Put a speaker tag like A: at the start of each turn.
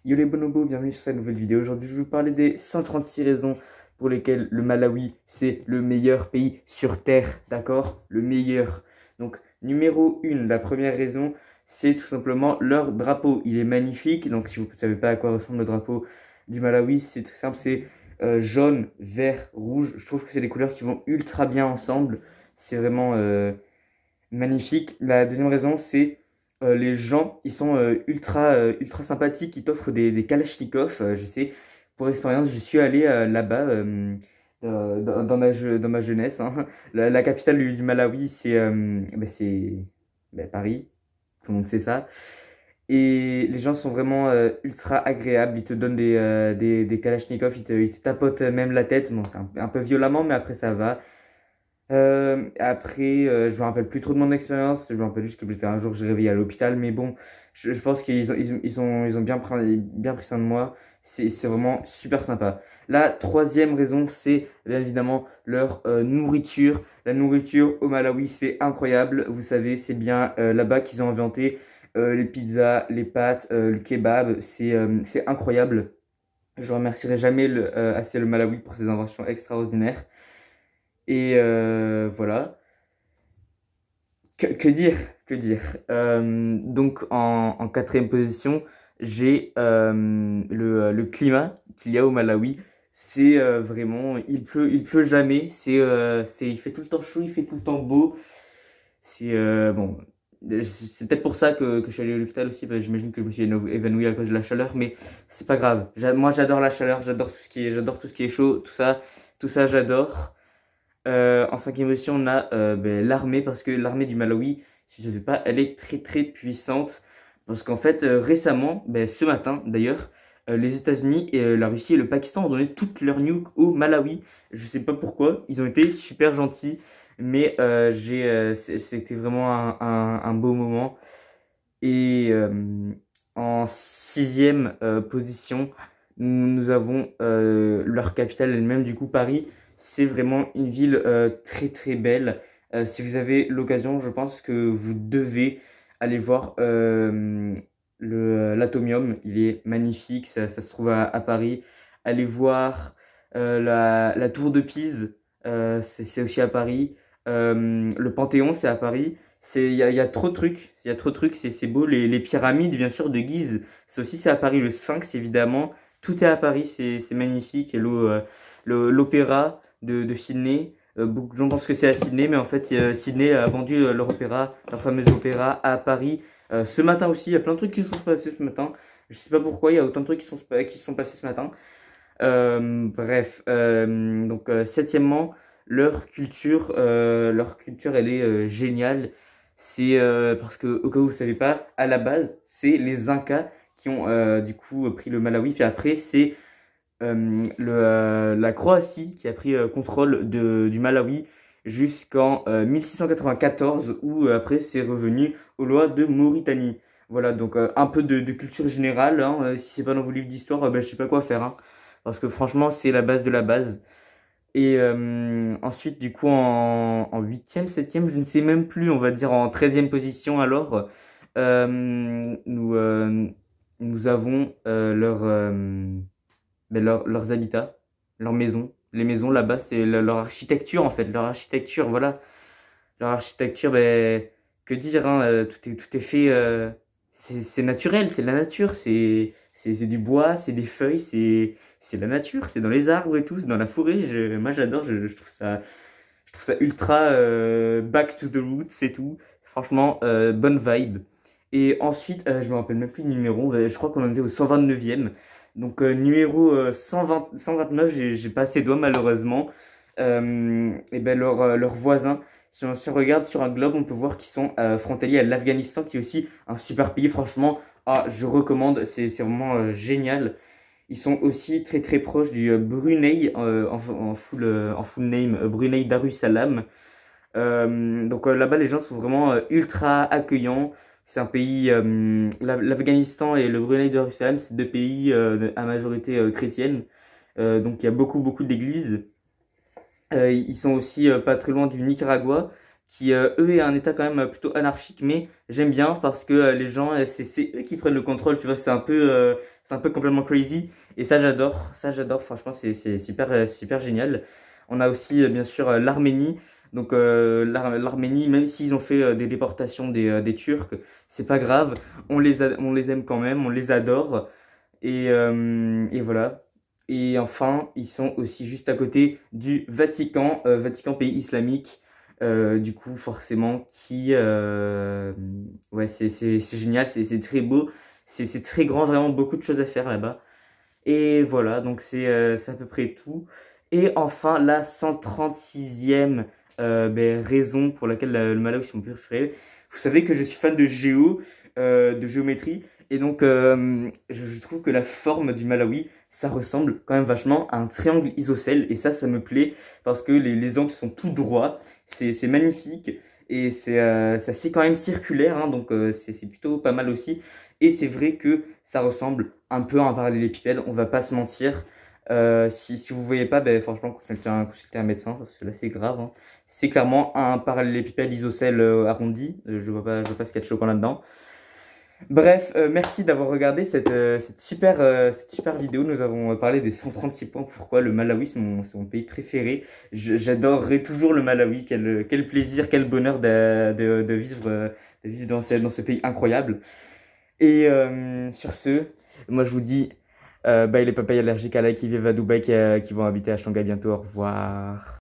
A: Yo les bonobos, bienvenue sur cette nouvelle vidéo. Aujourd'hui, je vais vous parler des 136 raisons pour lesquelles le Malawi, c'est le meilleur pays sur Terre, d'accord? Le meilleur. Donc, numéro 1, la première raison, c'est tout simplement leur drapeau. Il est magnifique. Donc, si vous ne savez pas à quoi ressemble le drapeau du Malawi, c'est très simple, c'est jaune, vert, rouge. Je trouve que c'est des couleurs qui vont ultra bien ensemble. C'est vraiment magnifique. La deuxième raison, c'est les gens, ils sont ultra sympathiques, ils t'offrent des kalachnikovs. Je sais, pour expérience, je suis allé là-bas dans ma jeunesse, hein. La capitale du Malawi, c'est Paris, tout le monde sait ça. Et les gens sont vraiment ultra agréables, ils te donnent des kalachnikovs, ils te tapotent même la tête. Bon, c'est un peu violemment, mais après ça va. Après, je me rappelle plus trop de mon expérience. Je me rappelle juste que j'étais un jour, j'ai réveillé à l'hôpital. Mais bon, je pense qu'ils ont bien pris soin de moi. C'est vraiment super sympa. La troisième raison, c'est bien évidemment leur nourriture. La nourriture au Malawi, c'est incroyable. Vous savez, c'est bien là-bas qu'ils ont inventé les pizzas, les pâtes, le kebab. C'est incroyable. Je remercierai jamais assez le Malawi pour ses inventions extraordinaires. Et voilà. Que dire? Que dire? Donc en quatrième position, j'ai le climat qu'il y a au Malawi. C'est vraiment, il pleut jamais. Il fait tout le temps chaud, il fait tout le temps beau. Bon, c'est peut-être pour ça que je suis allé à l'hôpital aussi. J'imagine que je me suis évanoui à cause de la chaleur, mais c'est pas grave. Moi, j'adore la chaleur, j'adore tout ce qui est chaud, tout ça, j'adore. En cinquième position, on a l'armée, parce que l'armée du Malawi, si je ne sais pas, elle est très puissante. Parce qu'en fait, récemment, ce matin d'ailleurs, les États-Unis et la Russie et le Pakistan ont donné toutes leurs nukes au Malawi. Je sais pas pourquoi, ils ont été super gentils, mais c'était vraiment un beau moment. Et en sixième position, nous avons leur capitale elle-même, du coup Paris. C'est vraiment une ville très belle. Si vous avez l'occasion, je pense que vous devez aller voir l'Atomium. Il est magnifique, ça se trouve à Paris. Allez voir la tour de Pise, c'est aussi à Paris. Le Panthéon, c'est à Paris. Il y a trop de trucs, il y a trop de trucs, c'est beau. Les pyramides, bien sûr, de Gizeh, c'est à Paris. Le Sphinx, évidemment, tout est à Paris, c'est magnifique. Et l'opéra de Sydney, beaucoup de gens pensent que c'est à Sydney, mais en fait, Sydney a vendu leur opéra, leur fameux opéra à Paris. Ce matin aussi, il y a plein de trucs qui se sont passés ce matin. Je sais pas pourquoi, il y a autant de trucs qui se sont passés ce matin. Bref, donc septièmement, leur culture, elle est géniale. C'est parce que, au cas où vous ne savez pas, à la base, c'est les Incas qui ont du coup pris le Malawi. Puis après, c'est la Croatie qui a pris contrôle du Malawi jusqu'en 1694, où après c'est revenu aux lois de Mauritanie. Voilà, donc un peu de culture générale, hein. Si c'est pas dans vos livres d'histoire, je sais pas quoi faire, hein. Parce que franchement, c'est la base de la base. Et ensuite, du coup, en 8e, 7e, je ne sais même plus, on va dire en 13e position, alors, nous avons leurs habitats, leurs maisons. Les maisons là-bas, c'est leur architecture, en fait, leur architecture, voilà. Leur architecture, que dire, hein, tout est fait, c'est naturel, c'est la nature, c'est du bois, c'est des feuilles, c'est la nature, c'est dans les arbres et tout, c'est dans la forêt. Moi, j'adore, je trouve ça ultra back to the roots et tout. Franchement, bonne vibe. Et ensuite, je me rappelle même plus le numéro, je crois qu'on en était au 129e. Donc, numéro 129, j'ai pas assez de doigts malheureusement. Et leurs voisins, si on regarde sur un globe, on peut voir qu'ils sont frontaliers à l'Afghanistan, qui est aussi un super pays. Franchement, je recommande, c'est vraiment génial. Ils sont aussi très proches du Brunei, en full name, Brunei Darussalam. Donc là-bas, les gens sont vraiment ultra accueillants. C'est un pays, l'Afghanistan et le Brunei Darussalam, c'est deux pays à majorité chrétienne. Donc il y a beaucoup d'églises. Ils sont aussi pas très loin du Nicaragua, qui eux est un état quand même plutôt anarchique, mais j'aime bien parce que les gens c'est eux qui prennent le contrôle, tu vois, c'est un peu complètement crazy et ça j'adore, franchement c'est super super génial. On a aussi bien sûr l'Arménie. Donc l'Arménie, même s'ils ont fait des déportations des Turcs, c'est pas grave, on les aime quand même, on les adore et voilà. Et enfin, ils sont aussi juste à côté du Vatican, Vatican pays islamique. Du coup, forcément, ouais, c'est génial, c'est très beau, c'est très grand, vraiment beaucoup de choses à faire là-bas. Et voilà, donc c'est à peu près tout. Et enfin, la 136e raison pour laquelle le Malawi c'est mon pays préféré. Vous savez que je suis fan de géométrie, et donc je trouve que la forme du Malawi, ça ressemble quand même vachement à un triangle isocèle, et ça me plaît, parce que les angles sont tout droits, c'est magnifique, et c'est assez quand même circulaire, hein, donc c'est plutôt pas mal aussi. Et c'est vrai que ça ressemble un peu à un parallélépipède, on va pas se mentir. Si vous voyez pas, ben, franchement, consultez un médecin, parce que là c'est grave, hein. C'est clairement un parallélépipède isocèle arrondi. Je vois pas ce qu'il y a de choquant là-dedans. Bref, merci d'avoir regardé cette super vidéo. Nous avons parlé des 136 points. Pourquoi le Malawi, c'est mon pays préféré. J'adorerai toujours le Malawi. Quel plaisir, quel bonheur de vivre dans ce pays incroyable. Et sur ce, moi je vous dis, bye les papayes allergiques à la qui vivent à Dubaï, qui vont habiter à Shanghai bientôt. Au revoir.